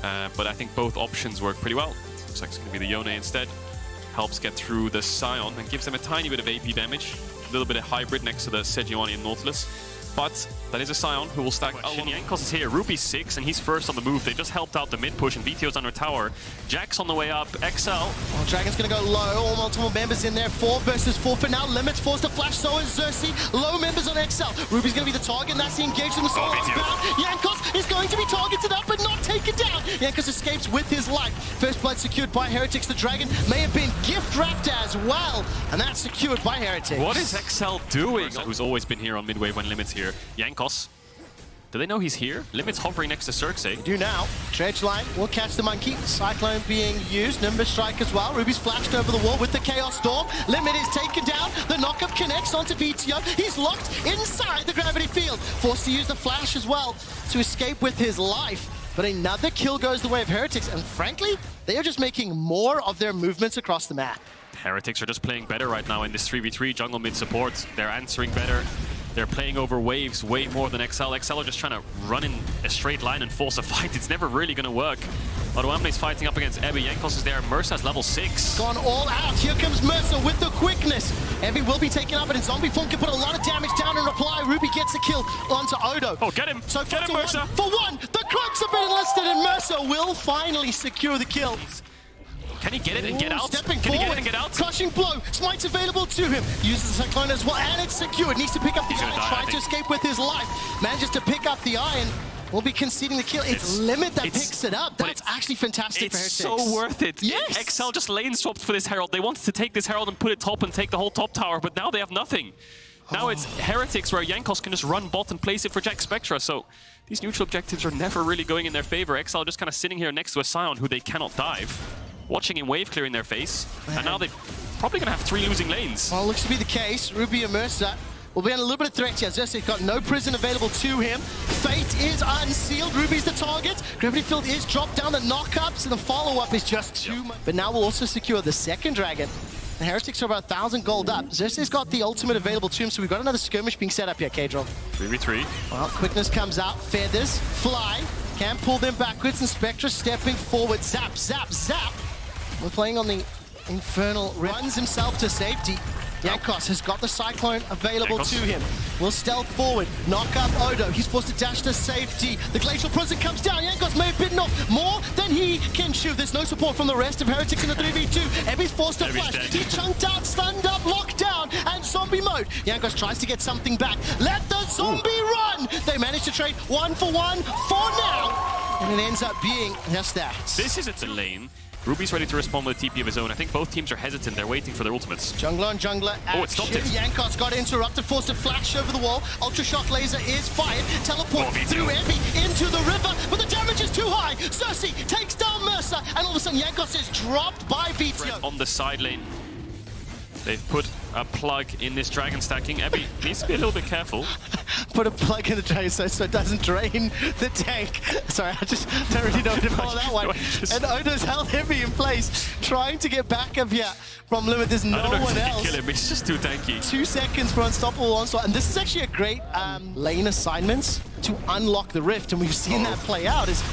But I think both options work pretty well. Looks like it's going to be the Yone instead. Helps get through the Scion and gives them a tiny bit of AP damage. A little bit of hybrid next to the Sejuani and Nautilus. But that is a Scion who will stack. Oh, Jankos is here. Ruby's 6 and he's first on the move. They just helped out the mid push and VTO's under tower. Jack's on the way up. XL. Well, Dragon's gonna go low. All multiple members in there. 4 versus 4 for now. Limits forced to flash. So is Xerxes. Low members on XL. Ruby's gonna be the target, and that's the engagement. Jankos is going to be targeted up but not taken down. Jankos escapes with his life. First blood secured by Heretics. The Dragon may have been gift wrapped as well, and that's secured by Heretics. What is XL doing? Who's always been here on midway when Limit's here. Jankos. Do they know he's here? Limit's hovering next to Xerxes. They do now. Dredge line will catch the monkey. Cyclone being used. Nimbus strike as well. Ruby's flashed over the wall with the Chaos Storm. Limit is taken down. The knockup connects onto VTO. He's locked inside the gravity field. Forced to use the flash as well to escape with his life. But another kill goes the way of Heretics. And frankly, they are just making more of their movements across the map. Heretics are just playing better right now in this 3v3 jungle mid support. They're answering better. They're playing over waves way more than XL. XL are just trying to run in a straight line and force a fight. It's never really going to work. Odoamne's fighting up against Ebby. Jankos is there. Mercer's level 6. Gone all out. Here comes Mercer with the quickness. Ebby will be taken up, but in zombie form can put a lot of damage down in reply. Ruby gets a kill onto Odo. Oh, get him. So get him, Mercer. For one, the cloaks have been enlisted, and Mercer will finally secure the kill. Can he get it and get out? Stepping Can forward. he get it and get out? Crushing blow. Smite's available to him. Uses the Cyclone as well, and it's secured. Needs to pick up the iron. Trying to escape with his life. Manages to pick up the iron. Will be conceding the kill. It's Limit that picks it up. That's actually fantastic for Heretics. It's so worth it. Yes. XL just lane swapped for this Herald. They wanted to take this Herald and put it top and take the whole top tower, but now they have nothing. Now it's Heretics where Jankos can just run bot and place it for Jack Spectra. So these neutral objectives are never really going in their favor. XL just kind of sitting here next to a Scion who they cannot dive. Watching him wave clear in their face, and now they're probably going to have 3 losing lanes. Well, looks to be the case. Ruby and Mercer will be under a little bit of threat here. Xerxes got no prison available to him. Fate is unsealed. Ruby's the target. Gravity Field is dropped down. The knockups and the follow-up is just too much. But now we'll also secure the second Dragon. The Heretics are about 1,000 gold up. Xerxes got the ultimate available to him, so we've got another skirmish being set up here, Kadril. 3v3. Well, quickness comes out. Feathers fly. Can pull them backwards, and Spectra stepping forward. Zap, zap, zap. We're playing on the Infernal. Runs himself to safety. Jankos has got the Cyclone available to him. Will stealth forward. Knock up Odo. He's forced to dash to safety. The Glacial Prison comes down. Jankos may have bitten off more than he can chew. There's no support from the rest of Heretics in the 3v2. Ebby's forced to flash. He's chunked out, stunned up, locked down, and zombie mode. Jankos tries to get something back. Let the zombie run! They manage to trade 1 for 1 for now. And it ends up being just that. This is a lane. Ruby's ready to respond with a TP of his own. I think both teams are hesitant. They're waiting for their ultimates. Jungler on jungler. Oh, it stopped it. Jankos got interrupted, forced to flash over the wall. Ultra Shock Laser is fired. Teleport through Ebby into the river, but the damage is too high. Xerxes takes down Mercer, and all of a sudden Jankos is dropped by VTO. On the side lane, they've put a plug in this dragon stacking. Ebby needs to be a little bit careful. Put a plug in the dragon so it doesn't drain the tank. Sorry, I just don't really know what to follow that one. And Odo's held Ebby in place, trying to get back up here from Limit. There's no one else. Kill him. It's just too tanky. 2 seconds for unstoppable onslaught, and this is actually a great lane assignments to unlock the rift, and we've seen that play out. Is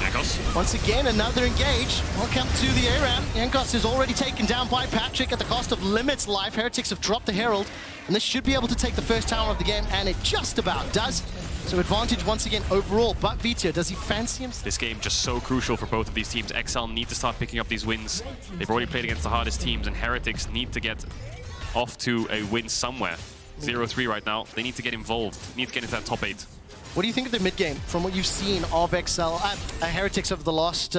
once again another engage. Welcome to the ARAM. Jankos is already taken down by Patrick at the cost of Limit's life. Heretics have dropped the Herald, and this should be able to take the first tower of the game, and it just about does. So advantage once again overall, but VTO, does he fancy himself? This game just so crucial for both of these teams. XL need to start picking up these wins. They've already played against the hardest teams, and Heretics need to get off to a win somewhere. 0-3 right now. They need to get involved. Need to get into that top 8. What do you think of the mid game from what you've seen of Heretics over the last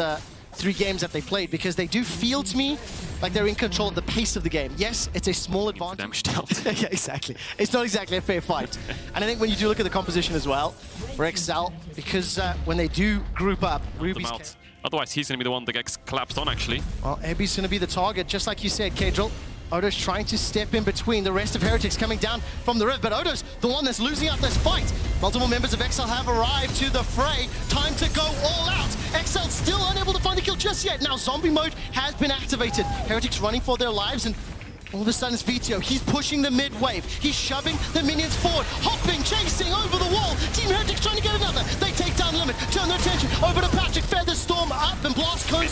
3 games that they played? Because they do feel to me like they're in control of the pace of the game. Yes, it's a small advantage. Yeah, exactly. It's not exactly a fair fight. And I think when you do look at the composition as well, for XL, because when they do group up, Ruby's... Otherwise, he's going to be the one that gets collapsed on, actually. Well, Ebby's going to be the target, just like you said, Kadril. Odo's trying to step in between the rest of Heretics coming down from the rift, but Odo's the one that's losing out this fight. Multiple members of XL have arrived to the fray. Time to go all out. XL still unable to find the kill just yet. Now zombie mode has been activated. Heretics running for their lives, and all of a sudden it's VTO. He's pushing the mid wave. He's shoving the minions forward, hopping, chasing over the wall. Team Heretics trying to get another. They take down Limit, turn their attention over to Patrick. Feather Storm up and block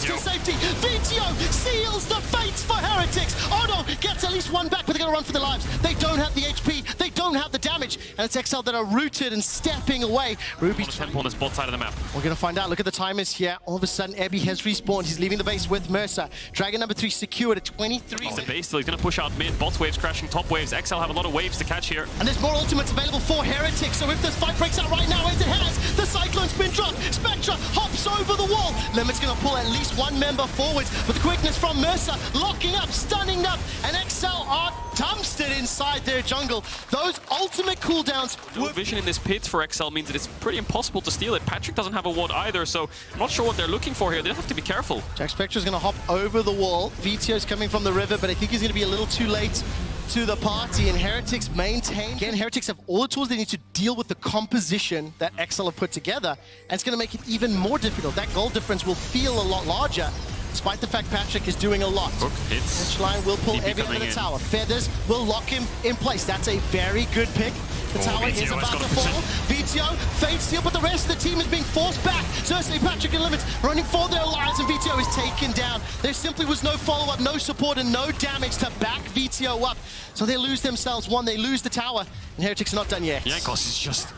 to safety. VTO seals the fates for Heretics. Odo gets at least one back, but they're going to run for their lives. They don't have the HP, they don't have the damage, and it's XL that are rooted and stepping away. Ruby's tempo on the spot side of the map. We're going to find out. Look at the timers here. All of a sudden, Ebby has respawned. He's leaving the base with Mercer. Dragon number 3 secured at 23. He's the base still. He's going to push out mid. Bot waves crashing, top waves. XL have a lot of waves to catch here. And there's more ultimates available for Heretics, so if this fight breaks out right now, as it has, the Cyclone's been dropped. Spectra hops over the wall. Limit's going to pull at least one member forwards, but the quickness from Mercer, locking up, stunning up, and XL are dumpstered inside their jungle. Those ultimate cooldowns. No vision in this pit for XL means that it's pretty impossible to steal it. Patrick doesn't have a ward either, so I'm not sure what they're looking for here. They have to be careful. Jack Spectra's going to hop over the wall. VTO's coming from the river, but I think he's going to be a little too late to the party, and Heretics maintain. Again, Heretics have all the tools they need to deal with the composition that XL have put together, and it's going to make it even more difficult. That goal difference will feel a lot larger, despite the fact Patrick is doing a lot. Hook hits. Line will pull Evie into the tower. Feathers will lock him in place. That's a very good pick. The tower is about to fall. VTO, Fate Steal, but the rest of the team is being forced back. Cersei, Patrick, and Limits running for their lives, and VTO is taken down. There simply was no follow-up, no support, and no damage to back VTO up. So they lose themselves one, they lose the tower, and Heretics are not done yet. Jankos is just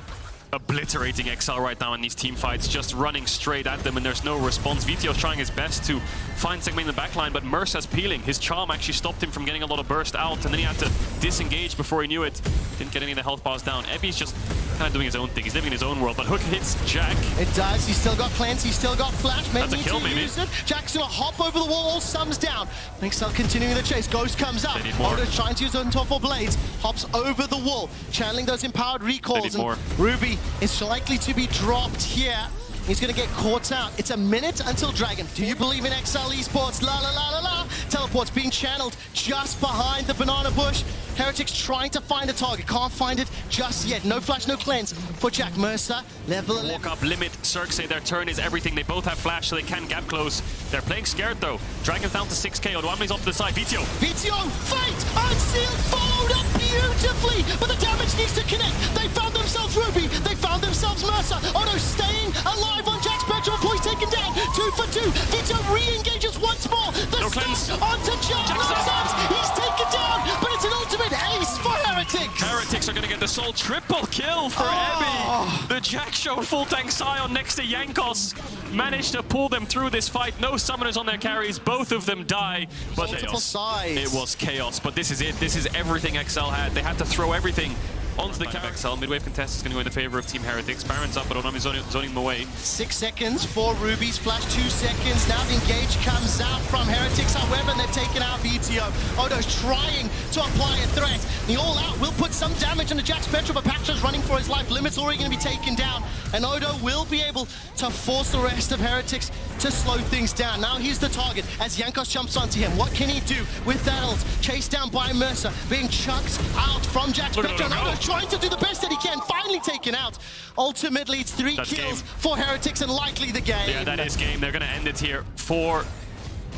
obliterating XL right now in these team fights, just running straight at them, and there's no response. VTO's trying his best to find segment in the backline, but Mercer's peeling. His charm actually stopped him from getting a lot of burst out, and then he had to disengage before he knew it. Didn't get any of the health bars down. Ebby's just kind of doing his own thing. He's living in his own world, but Hook hits Jack. It does. He's still got cleanse. He's still got flash. That's a kill, maybe. Use it. Jack's going to hop over the wall. All sums down. XL continuing the chase. Ghost comes up. Odo's trying to use those top 4 blades. Hops over the wall, channeling those empowered recalls. And Ruby is likely to be dropped here. He's going to get caught out. It's a minute until Dragon. Do you believe in XL Esports? La la la la la. Teleport's being channeled just behind the banana bush. Heretics trying to find a target. Can't find it just yet. No flash, no cleanse for Jack. Mercer. Level 11. Walk up, Limit, Circe, their turn is everything. They both have flash, so they can gap close. They're playing scared, though. Dragon's down to 6k. Odwamli's off to the side. VTO. VTO, Fate, Unsealed, followed up beautifully, but the damage needs to connect. They found themselves Ruby. They found themselves Mercer. Odo staying alive on Jack Spectra before he's taken down. 2 for 2. VTO re-engages once more. The no cleanse. Onto Jack. He's taken down, but it's an ultimate ace for Heretics. Heretics are going to get the sole triple kill for Ebby. The Jack Show full tank Sion next to Jankos managed to pull them through this fight. No summoners on their carries. Both of them die. But it was chaos. But this is it. This is everything XL had. They had to throw everything onto the cap. XL midwave contest is going to go in the favor of Team Heretics. Baron's up, but Onami's zoning him away. 6 seconds for Ruby's flash. 2 seconds. Now the engage comes out from Heretics. However, they've taken out VTO. Odo's trying to apply a threat. The all-out will put some damage on the Jack Spectra, but Patrick's running for his life. Limit's already going to be taken down, and Odo will be able to force the rest of Heretics to slow things down. Now he's the target as Jankos jumps onto him. What can he do with that ult? Chased down by Mercer, being chucked out from Jack Spectra. Odo's trying to do the best that he can, finally taken out. Ultimately, it's 3 kills for Heretics and likely the game. Yeah, that is game. They're going to end it here. 4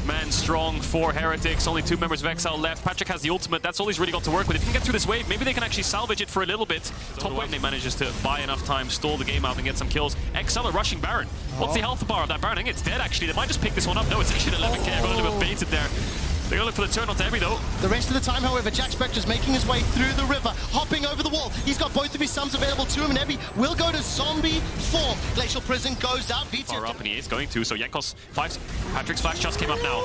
man strong for Heretics. Only 2 members of XL left. Patrick has the ultimate. That's all he's really got to work with. If he can get through this wave, maybe they can actually salvage it for a little bit. Top wave, they manages to buy enough time, stall the game out, and get some kills. XL are rushing Baron. What's the health bar of that Baron? I think it's dead, actually. They might just pick this one up. No, it's actually an 11k. I got a little bit baited there. They're going to look for the turn onto Ebby, though. The rest of the time, however, Jack Spectra's making his way through the river, hopping over the wall. He's got both of his sums available to him, and Ebby will go to zombie form. Glacial Prison goes out. Far up, and he is going to. So Jankos, Patrick's flash just came up now.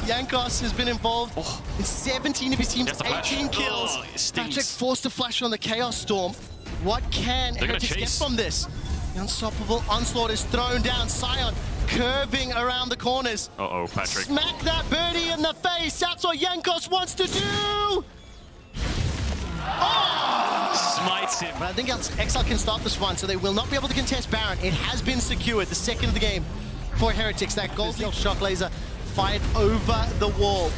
Jankos has been involved in 17 of his team's 18 kills. Patrick forced to flash on the Chaos Storm. What can Heretics get from this? The unstoppable onslaught is thrown down. Sion curving around the corners. Uh-oh, Patrick. Smack that birdie in the face. That's what Jankos wants to do. Smites him. But I think XL can start this one, so they will not be able to contest Baron. It has been secured, the second of the game for Heretics. That gold shock laser fired over the wall.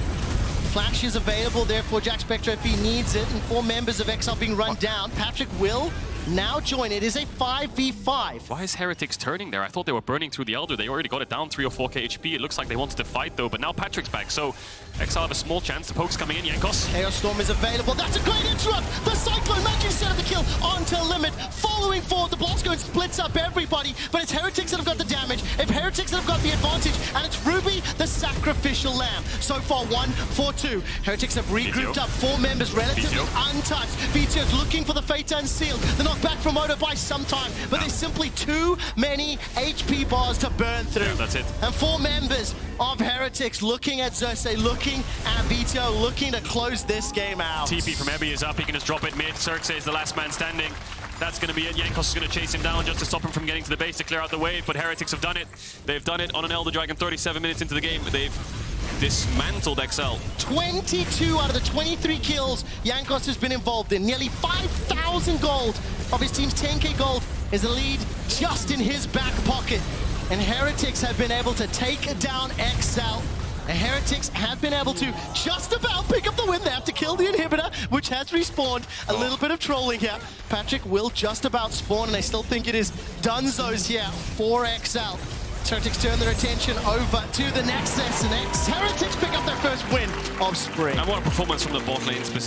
Flash is available there for Jack Spectra if he needs it, and 4 members of XL being run down. Patrick will now join. It is a 5v5. Why is Heretics turning there? I thought they were burning through the Elder. They already got it down 3 or 4k HP. It looks like they wanted to fight though, but now Patrick's back, so Exile have a small chance. The poke's coming in, Jankos. Chaos Storm is available. That's a great interrupt. The Cyclone making set of the kill onto limit. Following forward, the Blosco splits up everybody, but it's Heretics that have got the damage. If Heretics that have got the advantage, and it's Ruby, the sacrificial lamb. So far, 1-4-2. Heretics have regrouped up 4 members, relatively untouched. Vito's looking for the Fate Unsealed. The knockback from Odo by some time, but there's simply too many HP bars to burn through. Yeah, that's it. And 4 members of Heretics looking at Xerxes, looking at Vito, looking to close this game out. TP from Ebby is up. He can just drop it mid. Xerxes is the last man standing. That's going to be it. Jankos is going to chase him down just to stop him from getting to the base to clear out the wave, but Heretics have done it. They've done it on an Elder Dragon 37 minutes into the game. They've dismantled XL. 22 out of the 23 kills Jankos has been involved in. Nearly 5,000 gold of his team's 10k gold is a lead just in his back pocket. And Heretics have been able to take down XL. And Heretics have been able to just about pick up the win. They have to kill the inhibitor, which has respawned. A little bit of trolling here. Patrick will just about spawn, and I still think it is Dunzo's here for XL. Heretics turn their attention over to the Nexus, and Heretics pick up their first win of spring. And what a performance from the bot lane specifically.